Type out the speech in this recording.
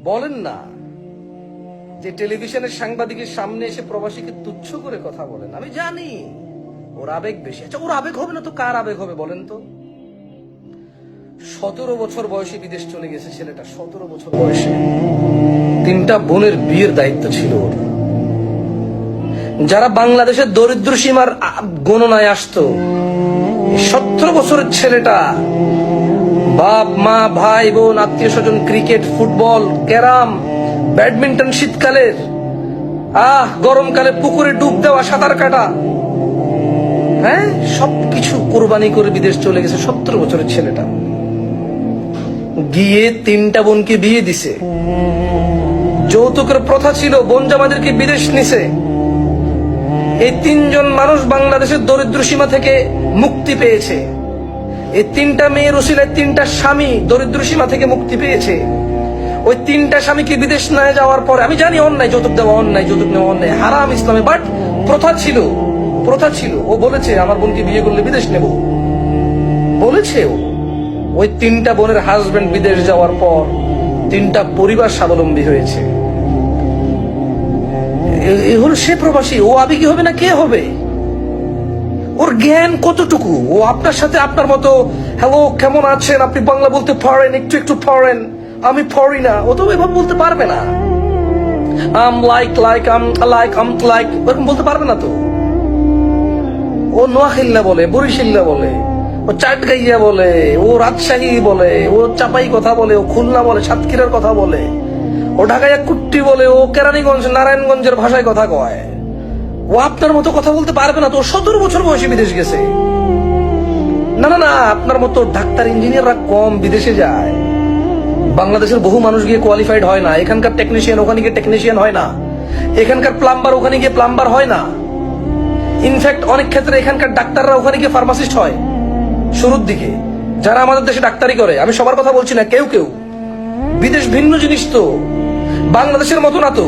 বলেন না যে টেলিভিশনের সাংবাদিকের সামনে এসে প্রবাসীকে তুচ্ছ করে কথা বলেন। আমি জানি ওর আবেগ বেশি। আচ্ছা, ওর আবেগ হবে না তো কার আবেগ হবে বলেন তো? 17 বছর বয়সে বিদেশ চলে গেছে ছেলেটা। 17 বছর বয়সে 3টা বোনের বিয়ের দায়িত্ব ছিল ওর। যারা বাংলাদেশের দরিদ্র সীমার গণনায় আসতো, 17 বছরের ছেলেটা বাপ মা ভাই বোন আত্মীয় স্বজন, ক্রিকেট ফুটবল ক্যারাম ব্যাডমিন্টন, শীতকালের গরমকালে পুকুরে ডুব দেওয়া, সাঁতার কাটা, হ্যাঁ সবকিছু কোরবানি করে বিদেশ চলে গেছে 17 বছরের ছেলেটা। গিয়ে 3টা বোনকে বিয়ে দিছে। যৌতুকের প্রথা ছিল, বোন জামাদেরকে বিদেশ নিছে। এই 3জন মানুষ বাংলাদেশের দরিদ্র সীমা থেকে মুক্তি পেয়েছে। এই 3টা মেয়ের উসিলায় 3টা স্বামী দরিদ্র সীমা থেকে মুক্তি পেয়েছে। ওই 3টা স্বামীকে বিদেশ নিয়ে যাওয়ার পরে, আমি জানি অন্যায়, যৌতুক দেওয়া অন্যায়, যৌতুক নেওয়া অন্যায়, হারাম ইসলামে, বাট প্রথা ছিল। ও বলেছে আমার বোনকে বিয়ে করলে বিদেশ নেব, বলেছে ও। ওই 3টা বোনের হাজবেন্ড বিদেশ যাওয়ার পর 3টা পরিবার স্বাবলম্বী হয়েছে। এ হলো সে প্রবাসী। ও আবেগী হবে না কে হবে? ওর জ্ঞান কতটুকু? ও আপনার সাথে আপনার মতো হ্যালো কেমন আছেন, আপনি বাংলা বলতে পারেন, একটু পারেন, আমি পারি না, ও তো এভাবে বলতে পারবে না। আম লাইক এরকম বলতে পারবে না তো। ও নোয়াখিল্লা বলে, বরিশাল্লা বলে, ও চাটগাইয়া বলে, ও রাজশাহী বলে, ও চাপাই কথা বলে, ও খুলনা বলে, সাতক্ষীরার কথা বলে, ও ঢাকাইয়া কুট্টি বলে, ও কেরানীগঞ্জ নারায়ণগঞ্জের ভাষায় কথা কয়। ও আপনার মতো কথা বলতে পারবে না তো। 17 বছর বয়সে বিদেশ গেছে। না, আপনার মতো ডাক্তার ইঞ্জিনিয়াররা কম বিদেশে যায়। বাংলাদেশের বহু মানুষ গিয়ে কোয়ালিফাইড হয় না। এখানকার টেকনিশিয়ান ওখানে গিয়ে টেকনিশিয়ান হয় না। এখানকার প্লাম্বার ওখানে গিয়ে প্লাম্বার হয় না। ইনফ্যাক্ট অনেক ক্ষেত্রে এখানকার ডাক্তাররা ওখানে গিয়ে ফার্মাসিস্ট হয় শুরুর দিকে, যারা আমাদের দেশে ডাক্তারি করে। আমি সবার কথা বলছি না, কেউ বিদেশ ভিন্ন জিনিস তো, বাংলাদেশের মতো না তো।